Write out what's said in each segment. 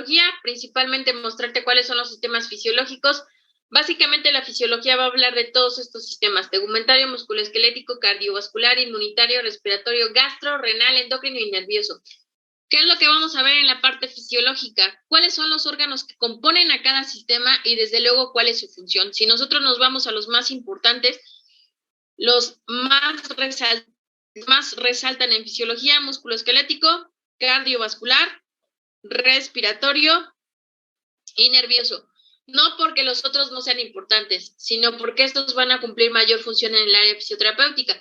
fisiología, principalmente mostrarte cuáles son los sistemas fisiológicos. Básicamente la fisiología va a hablar de todos estos sistemas: tegumentario, musculoesquelético, cardiovascular, inmunitario, respiratorio, gastro, renal, endocrino y nervioso. ¿Qué es lo que vamos a ver en la parte fisiológica? ¿Cuáles son los órganos que componen a cada sistema y desde luego cuál es su función? Si nosotros nos vamos a los más importantes, los más resaltan en fisiología: musculoesquelético, cardiovascular, respiratorio y nervioso. No porque los otros no sean importantes, sino porque estos van a cumplir mayor función en el área fisioterapéutica.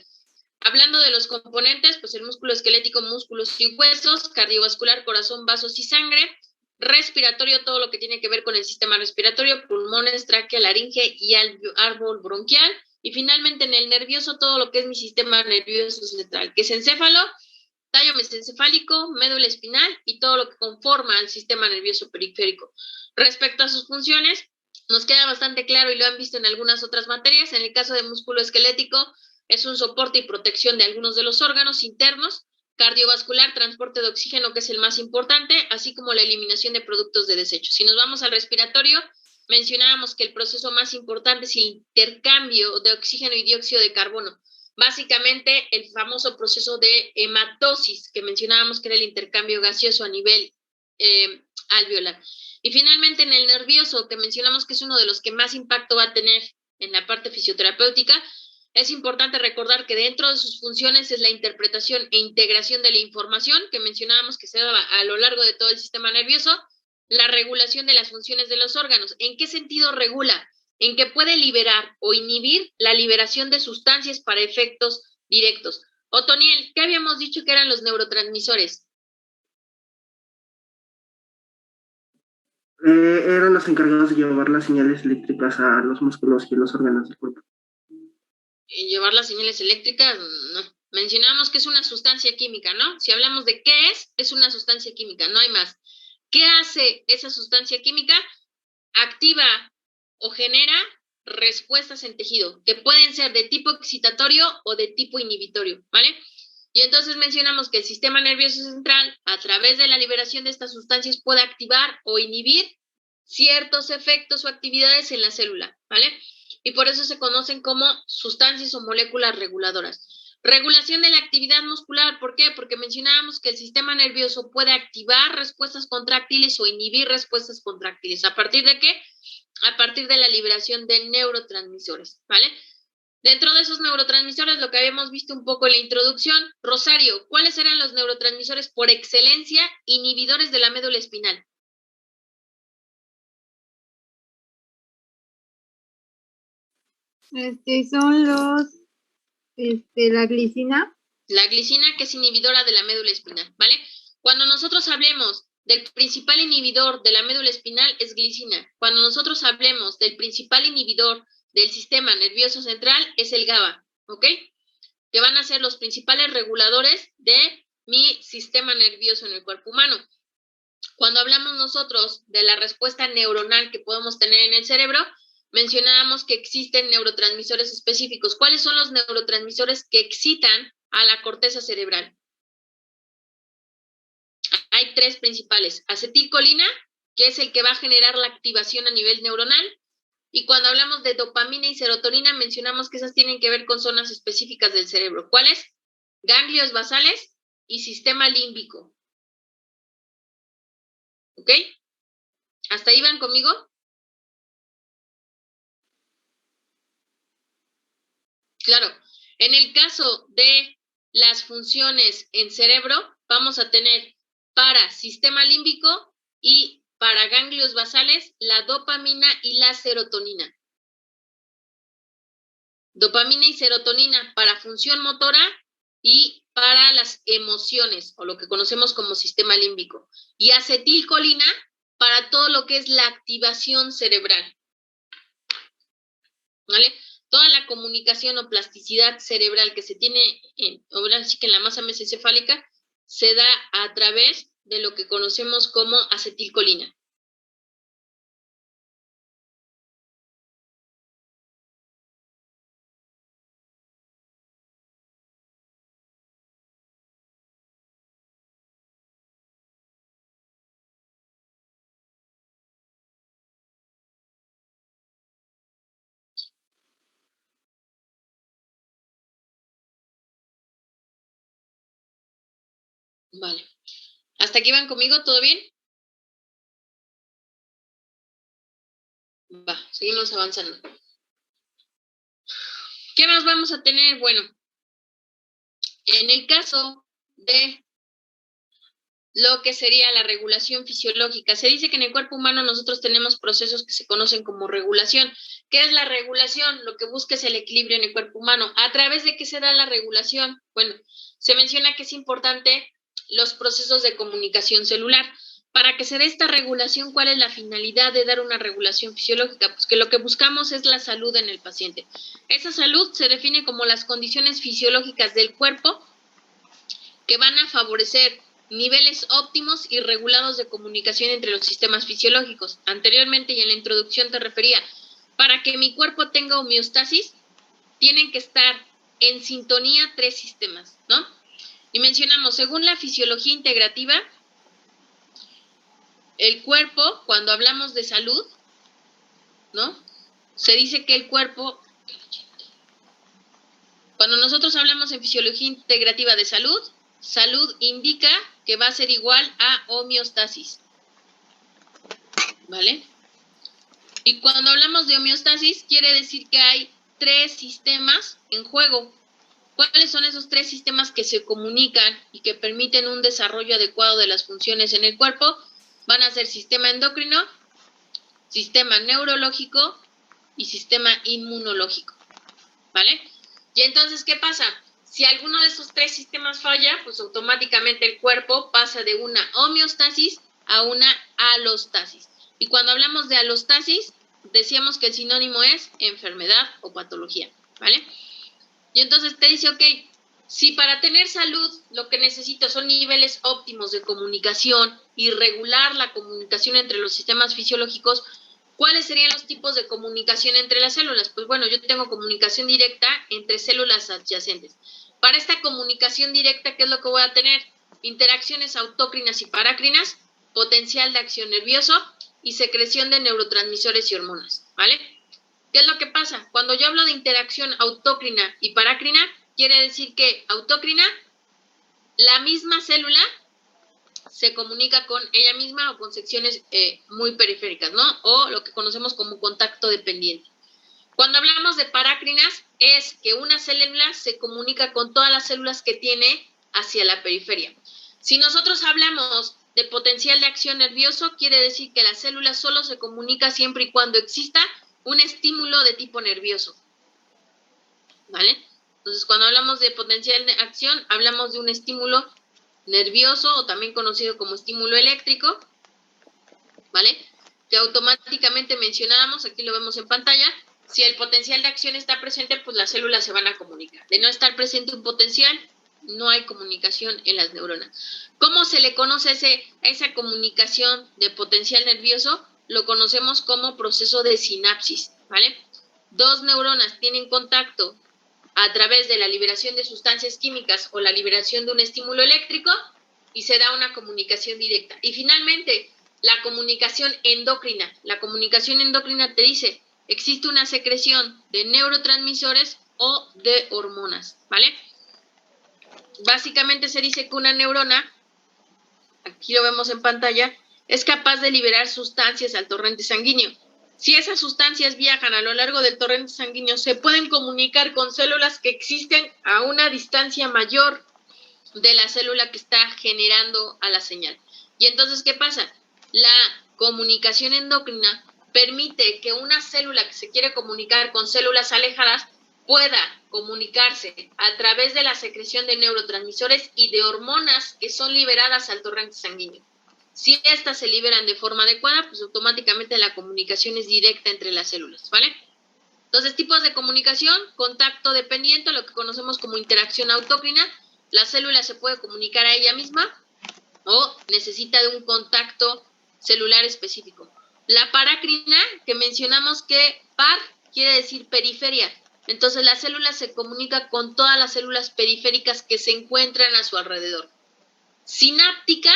Hablando de los componentes, pues el músculo esquelético, músculos y huesos; cardiovascular, corazón, vasos y sangre; respiratorio, todo lo que tiene que ver con el sistema respiratorio, pulmones, tráquea, laringe y árbol bronquial; y finalmente en el nervioso, todo lo que es mi sistema nervioso central, que es encéfalo, tallo mesencefálico, médula espinal y todo lo que conforma al sistema nervioso periférico. Respecto a sus funciones, nos queda bastante claro y lo han visto en algunas otras materias. En el caso de músculo esquelético, es un soporte y protección de algunos de los órganos internos; cardiovascular, transporte de oxígeno, que es el más importante, así como la eliminación de productos de desecho. Si nos vamos al respiratorio, mencionábamos que el proceso más importante es el intercambio de oxígeno y dióxido de carbono. Básicamente el famoso proceso de hematosis, que mencionábamos que era el intercambio gaseoso a nivel alveolar. Y finalmente en el nervioso, que mencionamos que es uno de los que más impacto va a tener en la parte fisioterapéutica, es importante recordar que dentro de sus funciones es la interpretación e integración de la información, que mencionábamos que se da a lo largo de todo el sistema nervioso; la regulación de las funciones de los órganos. ¿En qué sentido regula? En que puede liberar o inhibir la liberación de sustancias para efectos directos. Otoniel, ¿qué habíamos dicho que eran los neurotransmisores? Eran los encargados de llevar las señales eléctricas a los músculos y los órganos del cuerpo. Llevar las señales eléctricas, no. Mencionamos que es una sustancia química, ¿no? Si hablamos de qué es una sustancia química, no hay más. ¿Qué hace esa sustancia química? Activa o genera respuestas en tejido, que pueden ser de tipo excitatorio o de tipo inhibitorio, ¿vale? Y entonces mencionamos que el sistema nervioso central, a través de la liberación de estas sustancias, puede activar o inhibir ciertos efectos o actividades en la célula, ¿vale? Y por eso se conocen como sustancias o moléculas reguladoras. Regulación de la actividad muscular, ¿por qué? Porque mencionábamos que el sistema nervioso puede activar respuestas contráctiles o inhibir respuestas contráctiles. ¿A partir de qué? A partir de la liberación de neurotransmisores, ¿vale? Dentro de esos neurotransmisores, lo que habíamos visto un poco en la introducción, Rosario, ¿cuáles eran los neurotransmisores por excelencia inhibidores de la médula espinal? Son la glicina. La glicina, que es inhibidora de la médula espinal, ¿vale? Cuando nosotros hablemos del principal inhibidor de la médula espinal, es glicina. Cuando nosotros hablemos del principal inhibidor del sistema nervioso central, es el GABA, ¿ok? Que van a ser los principales reguladores de mi sistema nervioso en el cuerpo humano. Cuando hablamos nosotros de la respuesta neuronal que podemos tener en el cerebro, mencionábamos que existen neurotransmisores específicos. ¿Cuáles son los neurotransmisores que excitan a la corteza cerebral? Hay tres principales: acetilcolina, que es el que va a generar la activación a nivel neuronal; y cuando hablamos de dopamina y serotonina, mencionamos que esas tienen que ver con zonas específicas del cerebro. ¿Cuáles? Ganglios basales y sistema límbico. ¿Ok? ¿Hasta ahí van conmigo? Claro. En el caso de las funciones en cerebro, vamos a tener para sistema límbico y para ganglios basales la dopamina y la serotonina. Dopamina y serotonina para función motora y para las emociones, o lo que conocemos como sistema límbico. Y acetilcolina para todo lo que es la activación cerebral, ¿vale? Toda la comunicación o plasticidad cerebral que se tiene ahora sí que en la masa mesencefálica se da a través de lo que conocemos como acetilcolina. Vale. ¿Hasta aquí van conmigo? ¿Todo bien? Va, seguimos avanzando. ¿Qué más vamos a tener? Bueno, en el caso de lo que sería la regulación fisiológica, se dice que en el cuerpo humano nosotros tenemos procesos que se conocen como regulación. ¿Qué es la regulación? Lo que busca es el equilibrio en el cuerpo humano. ¿A través de qué se da la regulación? Bueno, se menciona que es importante los procesos de comunicación celular. Para que se dé esta regulación, ¿cuál es la finalidad de dar una regulación fisiológica? Pues que lo que buscamos es la salud en el paciente. Esa salud se define como las condiciones fisiológicas del cuerpo que van a favorecer niveles óptimos y regulados de comunicación entre los sistemas fisiológicos. Anteriormente y en la introducción te refería, para que mi cuerpo tenga homeostasis, tienen que estar en sintonía 3 sistemas, ¿no? Y mencionamos, según la fisiología integrativa, el cuerpo, cuando hablamos de salud, ¿no? Se dice que el cuerpo, cuando nosotros hablamos en fisiología integrativa de salud, salud indica que va a ser igual a homeostasis, ¿vale? Y cuando hablamos de homeostasis, quiere decir que hay 3 sistemas en juego. ¿Cuáles son esos 3 sistemas que se comunican y que permiten un desarrollo adecuado de las funciones en el cuerpo? Van a ser sistema endocrino, sistema neurológico y sistema inmunológico, ¿vale? Y entonces, ¿qué pasa? Si alguno de esos 3 sistemas falla, pues automáticamente el cuerpo pasa de una homeostasis a una alostasis. Y cuando hablamos de alostasis, decíamos que el sinónimo es enfermedad o patología, ¿vale? Y entonces te dice, ok, si para tener salud lo que necesito son niveles óptimos de comunicación y regular la comunicación entre los sistemas fisiológicos, ¿cuáles serían los tipos de comunicación entre las células? Pues bueno, yo tengo comunicación directa entre células adyacentes. Para esta comunicación directa, ¿qué es lo que voy a tener? Interacciones autócrinas y parácrinas, potencial de acción nervioso y secreción de neurotransmisores y hormonas, ¿vale? ¿Qué es lo que pasa? Cuando yo hablo de interacción autócrina y parácrina, quiere decir que autócrina, la misma célula se comunica con ella misma o con secciones muy periféricas, ¿no? O lo que conocemos como contacto dependiente. Cuando hablamos de parácrinas, es que una célula se comunica con todas las células que tiene hacia la periferia. Si nosotros hablamos de potencial de acción nervioso, quiere decir que la célula solo se comunica siempre y cuando exista un estímulo de tipo nervioso, ¿vale? Entonces, cuando hablamos de potencial de acción, hablamos de un estímulo nervioso o también conocido como estímulo eléctrico, ¿vale? Que automáticamente mencionábamos, aquí lo vemos en pantalla, si el potencial de acción está presente, pues las células se van a comunicar. De no estar presente un potencial, no hay comunicación en las neuronas. ¿Cómo se le conoce esa comunicación de potencial nervioso? Lo conocemos como proceso de sinapsis, ¿vale? 2 neuronas tienen contacto a través de la liberación de sustancias químicas o la liberación de un estímulo eléctrico y se da una comunicación directa. Y finalmente, la comunicación endocrina. La comunicación endocrina te dice, existe una secreción de neurotransmisores o de hormonas, ¿vale? Básicamente se dice que una neurona, aquí lo vemos en pantalla, es capaz de liberar sustancias al torrente sanguíneo. Si esas sustancias viajan a lo largo del torrente sanguíneo, se pueden comunicar con células que existen a una distancia mayor de la célula que está generando a la señal. Y entonces, ¿qué pasa? La comunicación endocrina permite que una célula que se quiere comunicar con células alejadas pueda comunicarse a través de la secreción de neurotransmisores y de hormonas que son liberadas al torrente sanguíneo. Si estas se liberan de forma adecuada, pues automáticamente la comunicación es directa entre las células, ¿vale? Entonces, tipos de comunicación, contacto dependiente, lo que conocemos como interacción autócrina. La célula se puede comunicar a ella misma o necesita de un contacto celular específico. La parácrina, que mencionamos que par quiere decir periferia. Entonces, la célula se comunica con todas las células periféricas que se encuentran a su alrededor. Sináptica,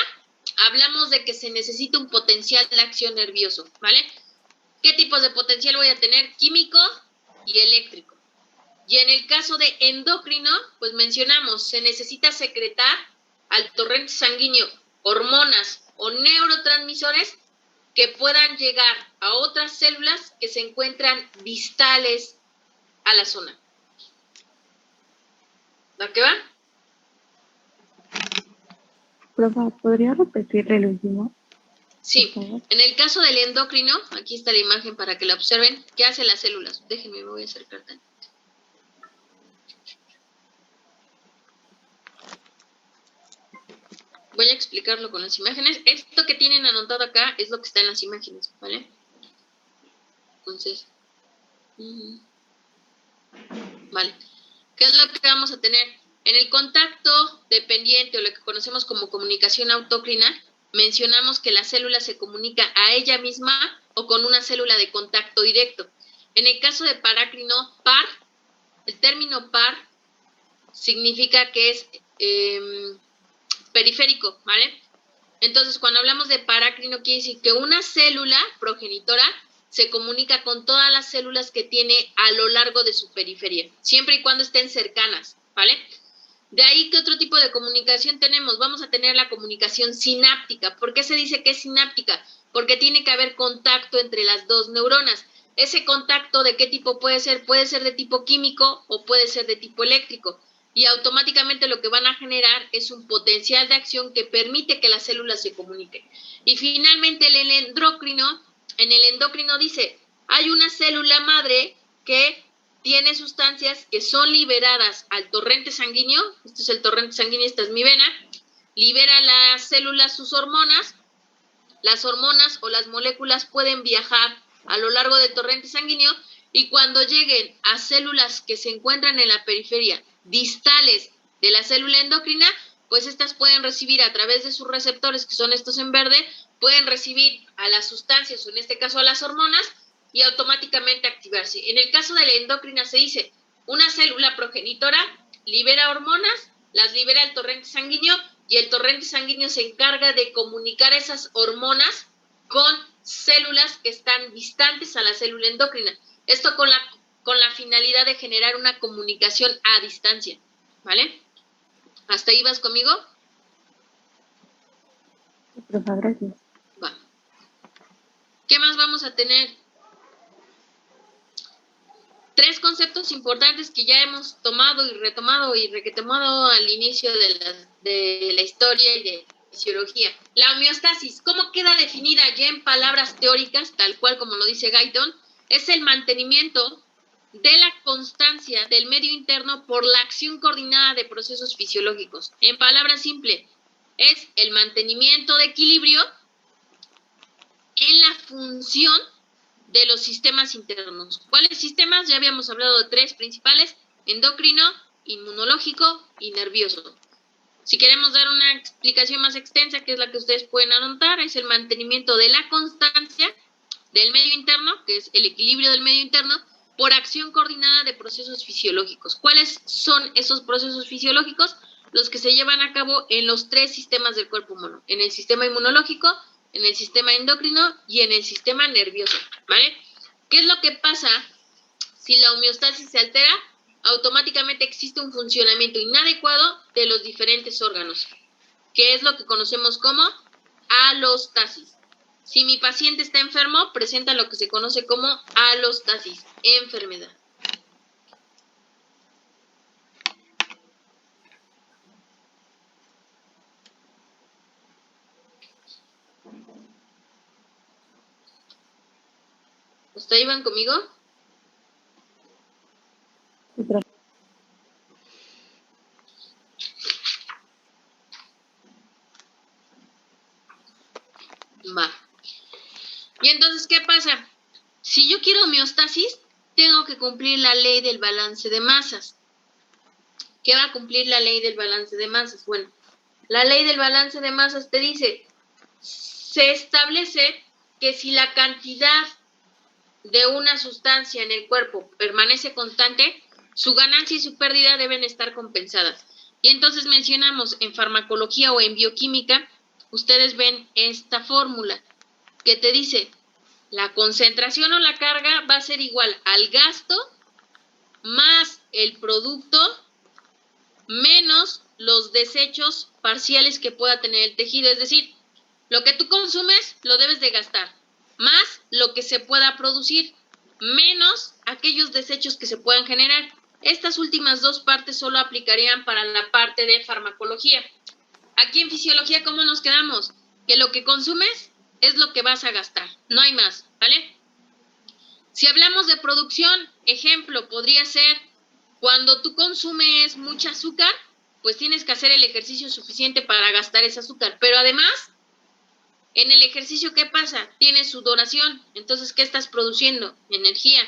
hablamos de que se necesita un potencial de acción nervioso, ¿vale? ¿Qué tipos de potencial voy a tener? Químico y eléctrico. Y en el caso de endocrino, pues mencionamos, se necesita secretar al torrente sanguíneo hormonas o neurotransmisores que puedan llegar a otras células que se encuentran distales a la zona. ¿Va que va? Profa, ¿podría repetir el último? Sí, en el caso del endocrino, aquí está la imagen para que la observen. ¿Qué hacen las células? Déjenme, me voy a acercar tanto. Voy a explicarlo con las imágenes. Esto que tienen anotado acá es lo que está en las imágenes, ¿vale? Entonces, vale. ¿Qué es lo que vamos a tener? En el contacto dependiente o lo que conocemos como comunicación autócrina, mencionamos que la célula se comunica a ella misma o con una célula de contacto directo. En el caso de parácrino, par, el término par significa que es periférico, ¿vale? Entonces, cuando hablamos de parácrino, quiere decir que una célula progenitora se comunica con todas las células que tiene a lo largo de su periferia, siempre y cuando estén cercanas, ¿vale? De ahí, ¿qué otro tipo de comunicación tenemos? Vamos a tener la comunicación sináptica. ¿Por qué se dice que es sináptica? Porque tiene que haber contacto entre las dos neuronas. Ese contacto, ¿de qué tipo puede ser? Puede ser de tipo químico o puede ser de tipo eléctrico. Y automáticamente lo que van a generar es un potencial de acción que permite que las células se comuniquen. Y finalmente en el endocrino dice, hay una célula madre que tiene sustancias que son liberadas al torrente sanguíneo, este es el torrente sanguíneo, esta es mi vena, libera a las células sus hormonas, las hormonas o las moléculas pueden viajar a lo largo del torrente sanguíneo y cuando lleguen a células que se encuentran en la periferia distales de la célula endocrina, pues estas pueden recibir a través de sus receptores, que son estos en verde, pueden recibir a las sustancias, o en este caso a las hormonas, y automáticamente activarse. En el caso de la endocrina se dice, una célula progenitora libera hormonas, las libera el torrente sanguíneo, y el torrente sanguíneo se encarga de comunicar esas hormonas con células que están distantes a la célula endocrina. Esto con la finalidad de generar una comunicación a distancia, ¿vale? ¿Hasta ahí vas conmigo? Profa, gracias. Va. ¿Qué más vamos a tener? 3 conceptos importantes que ya hemos tomado y retomado y retomado al inicio de la historia y de fisiología. La homeostasis, ¿cómo queda definida ya en palabras teóricas, tal cual como lo dice Guyton? Es el mantenimiento de la constancia del medio interno por la acción coordinada de procesos fisiológicos. En palabras simples, es el mantenimiento de equilibrio en la función de los sistemas internos. ¿Cuáles sistemas? Ya habíamos hablado de 3 principales: endocrino, inmunológico y nervioso. Si queremos dar una explicación más extensa, que es la que ustedes pueden anotar, es el mantenimiento de la constancia del medio interno, que es el equilibrio del medio interno, por acción coordinada de procesos fisiológicos. ¿Cuáles son esos procesos fisiológicos? Los que se llevan a cabo en los 3 sistemas del cuerpo humano, en el sistema inmunológico, en el sistema endocrino y en el sistema nervioso, ¿vale? ¿Qué es lo que pasa si la homeostasis se altera? Automáticamente existe un funcionamiento inadecuado de los diferentes órganos, que es lo que conocemos como alostasis. Si mi paciente está enfermo, presenta lo que se conoce como alostasis, enfermedad. ¿Hasta ahí van conmigo? Sí, profa. Va. Y entonces, ¿qué pasa? Si yo quiero homeostasis, tengo que cumplir la ley del balance de masas. ¿Qué va a cumplir la ley del balance de masas? Bueno, la ley del balance de masas te dice, se establece que si la cantidad de una sustancia en el cuerpo permanece constante, su ganancia y su pérdida deben estar compensadas. Y entonces mencionamos en farmacología o en bioquímica, ustedes ven esta fórmula que te dice, la concentración o la carga va a ser igual al gasto más el producto menos los desechos parciales que pueda tener el tejido. Es decir, lo que tú consumes lo debes de gastar, más lo que se pueda producir, menos aquellos desechos que se puedan generar. Estas últimas dos partes solo aplicarían para la parte de farmacología. Aquí en fisiología, ¿cómo nos quedamos? Que lo que consumes es lo que vas a gastar, no hay más, ¿vale? Si hablamos de producción, ejemplo, podría ser cuando tú consumes mucha azúcar, pues tienes que hacer el ejercicio suficiente para gastar ese azúcar, pero además, en el ejercicio, ¿qué pasa? Tienes sudoración, entonces, ¿qué estás produciendo? Energía.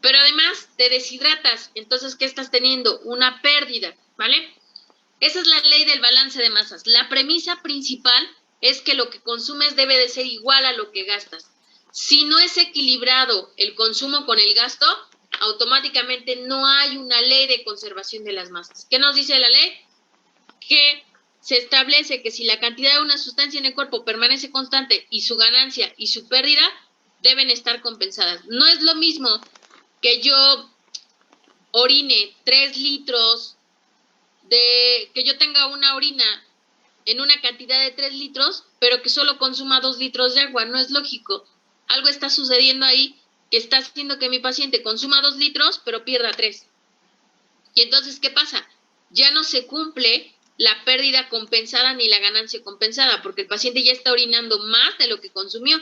Pero además, te deshidratas, entonces, ¿qué estás teniendo? Una pérdida, ¿vale? Esa es la ley del balance de masas. La premisa principal es que lo que consumes debe de ser igual a lo que gastas. Si no es equilibrado el consumo con el gasto, automáticamente no hay una ley de conservación de las masas. ¿Qué nos dice la ley? Que se establece que si la cantidad de una sustancia en el cuerpo permanece constante y su ganancia y su pérdida deben estar compensadas. No es lo mismo que yo orine 3 litros que yo tenga una orina en una cantidad de 3 litros, pero que solo consuma 2 litros de agua. No es lógico. Algo está sucediendo ahí que está haciendo que mi paciente consuma 2 litros, pero pierda 3. Y entonces, ¿qué pasa? Ya no se cumple la pérdida compensada ni la ganancia compensada, porque el paciente ya está orinando más de lo que consumió.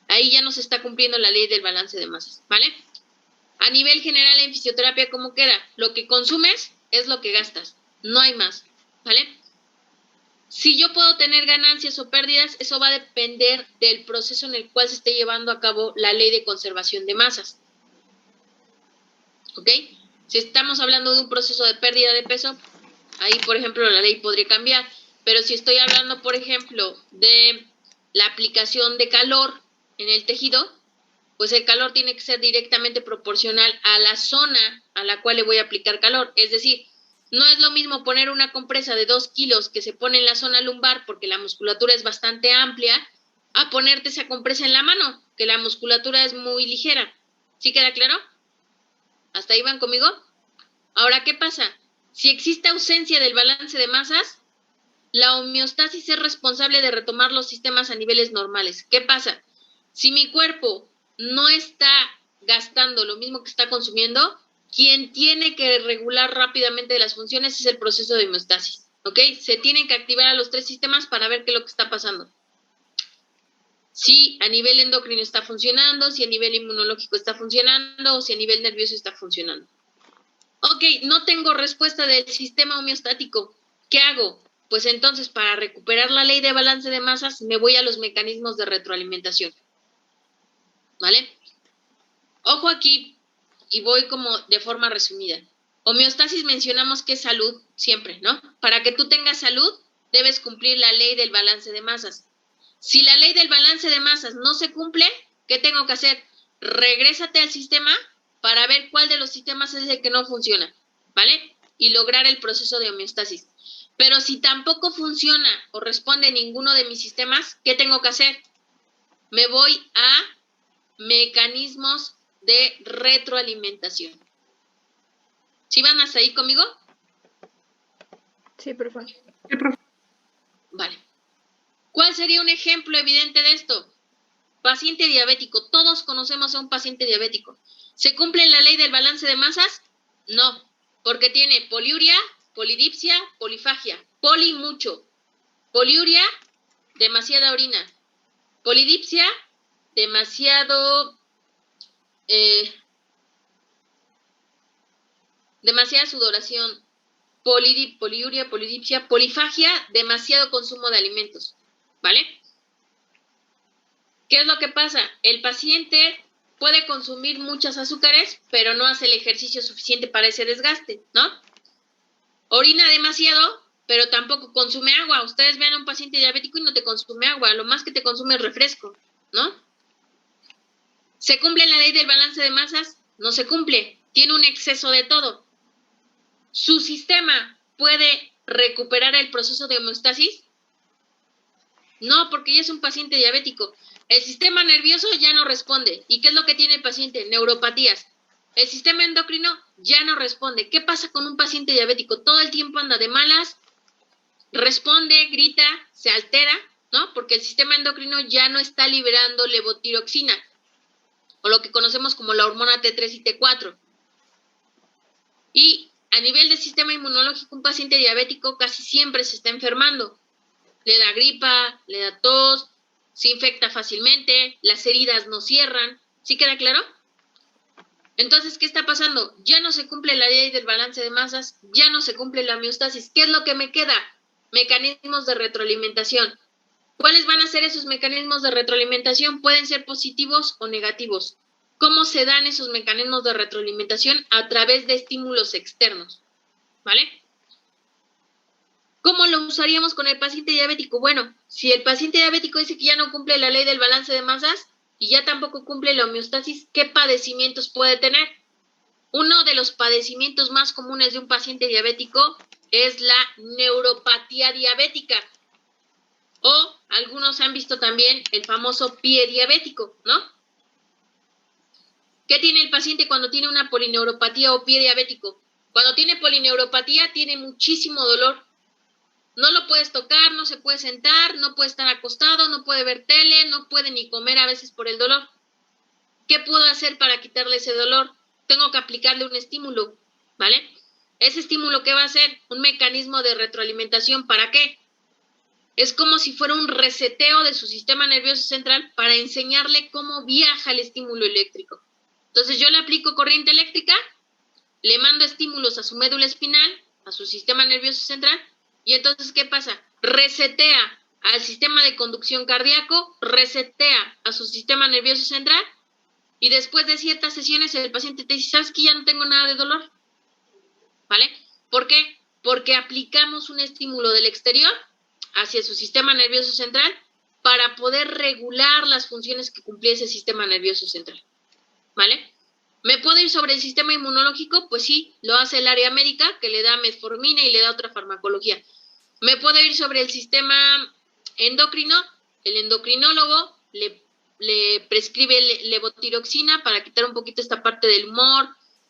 Ahí ya no se está cumpliendo la ley del balance de masas, ¿vale? A nivel general en fisioterapia, ¿cómo queda? Lo que consumes es lo que gastas. No hay más, ¿vale? Si yo puedo tener ganancias o pérdidas, eso va a depender del proceso en el cual se esté llevando a cabo la ley de conservación de masas. ¿Ok? Si estamos hablando de un proceso de pérdida de peso, ahí, por ejemplo, la ley podría cambiar. Pero si estoy hablando, por ejemplo, de la aplicación de calor en el tejido, pues el calor tiene que ser directamente proporcional a la zona a la cual le voy a aplicar calor. Es decir, no es lo mismo poner una compresa de 2 kilos que se pone en la zona lumbar porque la musculatura es bastante amplia, a ponerte esa compresa en la mano, que la musculatura es muy ligera. ¿Sí queda claro? ¿Hasta ahí van conmigo? Ahora, ¿qué pasa? Si existe ausencia del balance de masas, la homeostasis es responsable de retomar los sistemas a niveles normales. ¿Qué pasa? Si mi cuerpo no está gastando lo mismo que está consumiendo, quien tiene que regular rápidamente las funciones es el proceso de homeostasis, ¿ok? Se tienen que activar a los 3 sistemas para ver qué es lo que está pasando. Si a nivel endocrino está funcionando, si a nivel inmunológico está funcionando, o si a nivel nervioso está funcionando. Ok, no tengo respuesta del sistema homeostático. ¿Qué hago? Pues entonces, para recuperar la ley de balance de masas, me voy a los mecanismos de retroalimentación. ¿Vale? Ojo aquí, y voy como de forma resumida. Homeostasis mencionamos que es salud siempre, ¿no? Para que tú tengas salud, debes cumplir la ley del balance de masas. Si la ley del balance de masas no se cumple, ¿qué tengo que hacer? Regrésate al sistema para ver cuál de los sistemas es el que no funciona, ¿vale? Y lograr el proceso de homeostasis. Pero si tampoco funciona o responde ninguno de mis sistemas, ¿qué tengo que hacer? Me voy a mecanismos de retroalimentación. ¿Sí van hasta ahí conmigo? Sí, por favor. Vale. ¿Cuál sería un ejemplo evidente de esto? Paciente diabético. Todos conocemos a un paciente diabético. ¿Se cumple la ley del balance de masas? No, porque tiene poliuria, polidipsia, polifagia. Poli mucho. Poliuria, demasiada orina. Polidipsia, demasiada sudoración. Poliuria, polidipsia, polifagia, demasiado consumo de alimentos. ¿Vale? ¿Qué es lo que pasa? El paciente puede consumir muchos azúcares, pero no hace el ejercicio suficiente para ese desgaste, ¿no? Orina demasiado, pero tampoco consume agua. Ustedes vean a un paciente diabético y no te consume agua. Lo más que te consume es refresco, ¿no? ¿Se cumple la ley del balance de masas? No se cumple. Tiene un exceso de todo. ¿Su sistema puede recuperar el proceso de homeostasis? No, porque ya es un paciente diabético. El sistema nervioso ya no responde. ¿Y qué es lo que tiene el paciente? Neuropatías. El sistema endocrino ya no responde. ¿Qué pasa con un paciente diabético? Todo el tiempo anda de malas, responde, grita, se altera, ¿no? Porque el sistema endocrino ya no está liberando levotiroxina, o lo que conocemos como la hormona T3 y T4. Y a nivel del sistema inmunológico, un paciente diabético casi siempre se está enfermando. Le da gripa, le da tos, se infecta fácilmente, las heridas no cierran. ¿Sí queda claro? Entonces, ¿qué está pasando? Ya no se cumple la ley del balance de masas, ya no se cumple la homeostasis. ¿Qué es lo que me queda? Mecanismos de retroalimentación. ¿Cuáles van a ser esos mecanismos de retroalimentación? Pueden ser positivos o negativos. ¿Cómo se dan esos mecanismos de retroalimentación? A través de estímulos externos, ¿vale? ¿Cómo lo usaríamos con el paciente diabético? Bueno, si el paciente diabético dice que ya no cumple la ley del balance de masas y ya tampoco cumple la homeostasis, ¿qué padecimientos puede tener? Uno de los padecimientos más comunes de un paciente diabético es la neuropatía diabética. O algunos han visto también el famoso pie diabético, ¿no? ¿Qué tiene el paciente cuando tiene una polineuropatía o pie diabético? Cuando tiene polineuropatía tiene muchísimo dolor. No lo puedes tocar, no se puede sentar, no puede estar acostado, no puede ver tele, no puede ni comer a veces por el dolor. ¿Qué puedo hacer para quitarle ese dolor? Tengo que aplicarle un estímulo, ¿vale? Ese estímulo, ¿qué va a hacer? Un mecanismo de retroalimentación. ¿Para qué? Es como si fuera un reseteo de su sistema nervioso central para enseñarle cómo viaja el estímulo eléctrico. Entonces yo le aplico corriente eléctrica, le mando estímulos a su médula espinal, a su sistema nervioso central, y entonces, ¿qué pasa? Resetea al sistema de conducción cardíaco, resetea a su sistema nervioso central, y después de ciertas sesiones el paciente te dice, ¿sabes que ya no tengo nada de dolor? ¿Vale? ¿Por qué? Porque aplicamos un estímulo del exterior hacia su sistema nervioso central para poder regular las funciones que cumplía ese sistema nervioso central. ¿Vale? ¿Me puedo ir sobre el sistema inmunológico? Pues sí, lo hace el área médica, que le da metformina y le da otra farmacología. ¿Me puedo ir sobre el sistema endocrino? El endocrinólogo le prescribe levotiroxina para quitar un poquito esta parte del humor,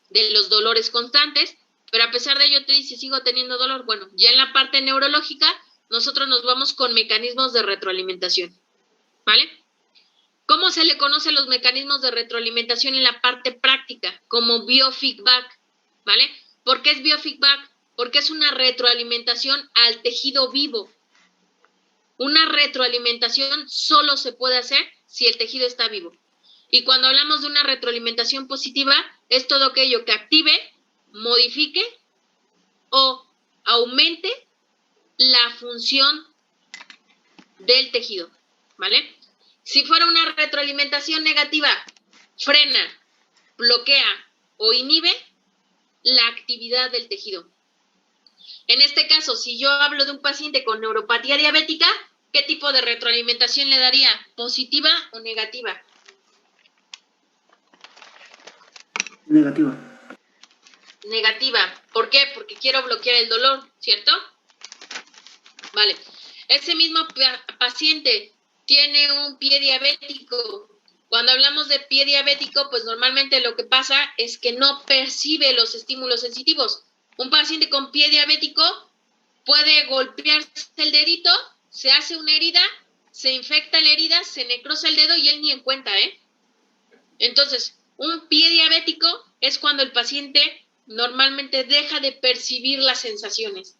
de los dolores constantes, pero a pesar de ello te dice, sigo teniendo dolor. Bueno, ya en la parte neurológica, nosotros nos vamos con mecanismos de retroalimentación, ¿vale? ¿Cómo se le conoce los mecanismos de retroalimentación en la parte práctica? Como biofeedback, ¿vale? ¿Por qué es biofeedback? Porque es una retroalimentación al tejido vivo. Una retroalimentación solo se puede hacer si el tejido está vivo. Y cuando hablamos de una retroalimentación positiva, es todo aquello que active, modifique o aumente la función del tejido, ¿vale? Si fuera una retroalimentación negativa, frena, bloquea o inhibe la actividad del tejido. En este caso, si yo hablo de un paciente con neuropatía diabética, ¿qué tipo de retroalimentación le daría? ¿Positiva o negativa? Negativa. Negativa. ¿Por qué? Porque quiero bloquear el dolor, ¿cierto? Vale. Ese mismo paciente tiene un pie diabético. Cuando hablamos de pie diabético, pues normalmente lo que pasa es que no percibe los estímulos sensitivos. Un paciente con pie diabético puede golpearse el dedito, se hace una herida, se infecta la herida, se necrosa el dedo y él ni en cuenta, ¿eh? Entonces, un pie diabético es cuando el paciente normalmente deja de percibir las sensaciones.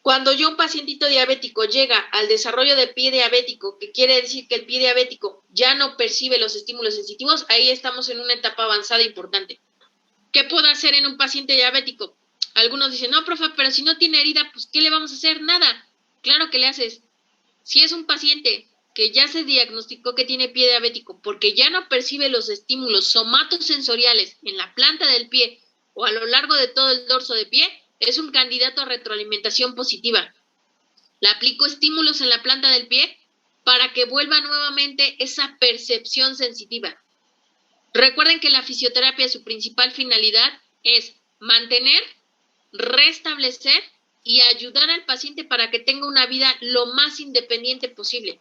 Cuando yo un pacientito diabético llega al desarrollo de pie diabético, que quiere decir que el pie diabético ya no percibe los estímulos sensitivos, ahí estamos en una etapa avanzada importante. ¿Qué puedo hacer en un paciente diabético? Algunos dicen, no, profe, pero si no tiene herida, pues ¿qué le vamos a hacer? Nada. Claro que le haces. Si es un paciente que ya se diagnosticó que tiene pie diabético porque ya no percibe los estímulos somatosensoriales en la planta del pie o a lo largo de todo el dorso de pie, es un candidato a retroalimentación positiva. Le aplico estímulos en la planta del pie para que vuelva nuevamente esa percepción sensitiva. Recuerden que la fisioterapia, su principal finalidad es mantener, restablecer y ayudar al paciente para que tenga una vida lo más independiente posible.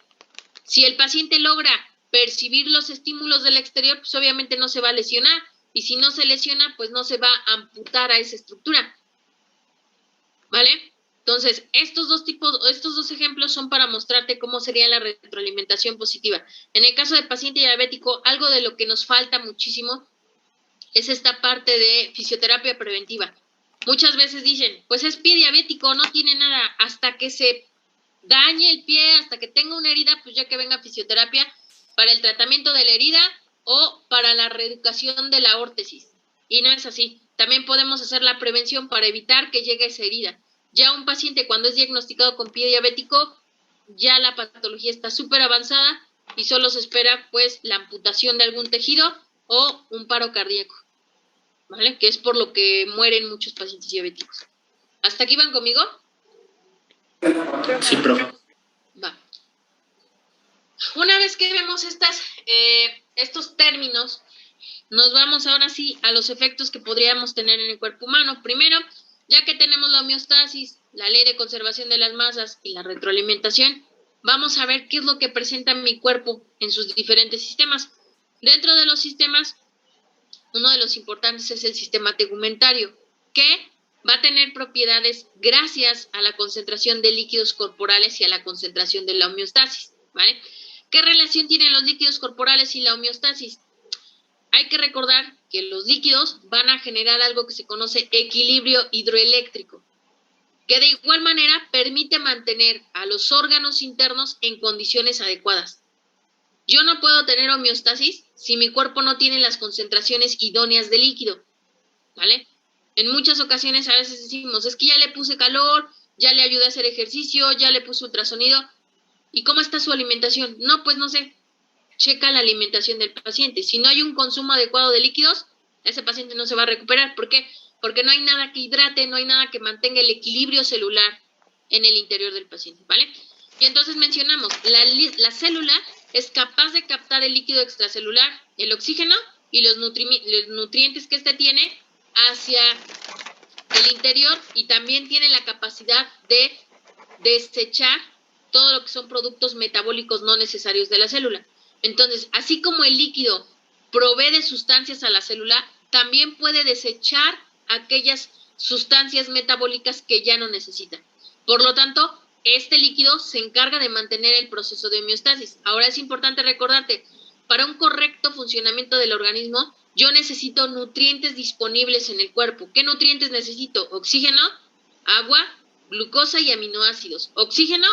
Si el paciente logra percibir los estímulos del exterior, pues obviamente no se va a lesionar. y si no se lesiona, pues no se va a amputar a esa estructura. ¿Vale? Entonces, estos dos ejemplos son para mostrarte cómo sería la retroalimentación positiva. En el caso del paciente diabético, algo de lo que nos falta muchísimo es esta parte de fisioterapia preventiva. Muchas veces dicen, pues es pie diabético, no tiene nada, hasta que se dañe el pie, hasta que tenga una herida, pues ya que venga fisioterapia para el tratamiento de la herida o para la reeducación de la órtesis. Y no es así. También podemos hacer la prevención para evitar que llegue esa herida. Ya un paciente cuando es diagnosticado con pie diabético, ya la patología está súper avanzada y solo se espera pues la amputación de algún tejido o un paro cardíaco, ¿vale? Que es por lo que mueren muchos pacientes diabéticos. ¿Hasta aquí van conmigo? Sí, profe. Va. Una vez que vemos estos términos, nos vamos ahora sí a los efectos que podríamos tener en el cuerpo humano. Primero, ya que tenemos la homeostasis, la ley de conservación de las masas y la retroalimentación, vamos a ver qué es lo que presenta mi cuerpo en sus diferentes sistemas. Dentro de los sistemas, uno de los importantes es el sistema tegumentario, que va a tener propiedades gracias a la concentración de líquidos corporales y a la concentración de la homeostasis, ¿vale? ¿Qué relación tienen los líquidos corporales y la homeostasis? Hay que recordar que los líquidos van a generar algo que se conoce equilibrio hidroeléctrico, que de igual manera permite mantener a los órganos internos en condiciones adecuadas. Yo no puedo tener homeostasis si mi cuerpo no tiene las concentraciones idóneas de líquido, ¿vale? En muchas ocasiones a veces decimos, es que ya le puse calor, ya le ayudé a hacer ejercicio, ya le puse ultrasonido. ¿Y cómo está su alimentación? No, pues no sé. Checa la alimentación del paciente. Si no hay un consumo adecuado de líquidos, ese paciente no se va a recuperar. ¿Por qué? Porque no hay nada que hidrate, no hay nada que mantenga el equilibrio celular en el interior del paciente, ¿vale? Y entonces mencionamos, la célula es capaz de captar el líquido extracelular, el oxígeno y los nutrientes que éste tiene hacia el interior, y también tiene la capacidad de desechar todo lo que son productos metabólicos no necesarios de la célula. Entonces, así como el líquido provee de sustancias a la célula, también puede desechar aquellas sustancias metabólicas que ya no necesita. Por lo tanto, este líquido se encarga de mantener el proceso de homeostasis. Ahora es importante recordarte, para un correcto funcionamiento del organismo, yo necesito nutrientes disponibles en el cuerpo. ¿Qué nutrientes necesito? Oxígeno, agua, glucosa y aminoácidos. Oxígeno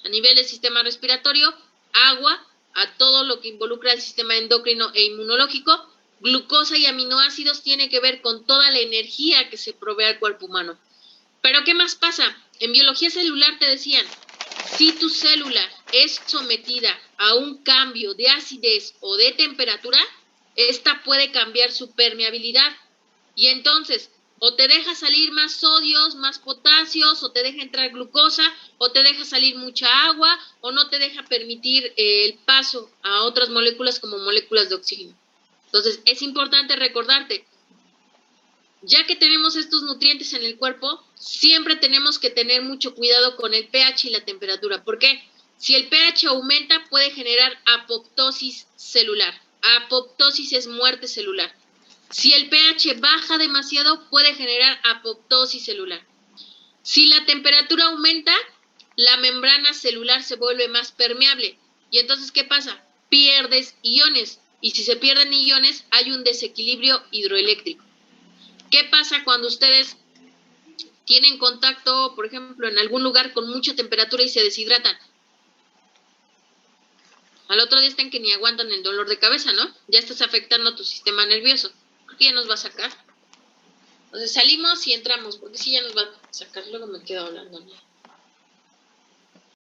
a nivel del sistema respiratorio, agua a todo lo que involucra el sistema endocrino e inmunológico, glucosa y aminoácidos tiene que ver con toda la energía que se provee al cuerpo humano. Pero ¿qué más pasa? En biología celular te decían, si tu célula es sometida a un cambio de acidez o de temperatura, esta puede cambiar su permeabilidad. Y entonces, o te deja salir más sodios, más potasios, o te deja entrar glucosa, o te deja salir mucha agua, o no te deja permitir el paso a otras moléculas como moléculas de oxígeno. Entonces, es importante recordarte, ya que tenemos estos nutrientes en el cuerpo, siempre tenemos que tener mucho cuidado con el pH y la temperatura. ¿Por qué? Si el pH aumenta, puede generar apoptosis celular. Apoptosis es muerte celular. Si el pH baja demasiado, puede generar apoptosis celular. Si la temperatura aumenta, la membrana celular se vuelve más permeable. Y entonces, ¿qué pasa? Pierdes iones. Y si se pierden iones, hay un desequilibrio hidroeléctrico. ¿Qué pasa cuando ustedes tienen contacto, por ejemplo, en algún lugar con mucha temperatura y se deshidratan? Al otro día están que ni aguantan el dolor de cabeza, ¿no? Ya estás afectando a tu sistema nervioso. Creo que ya nos va a sacar. Entonces salimos y entramos, porque si ya nos va a sacar, luego me quedo hablando, ¿no?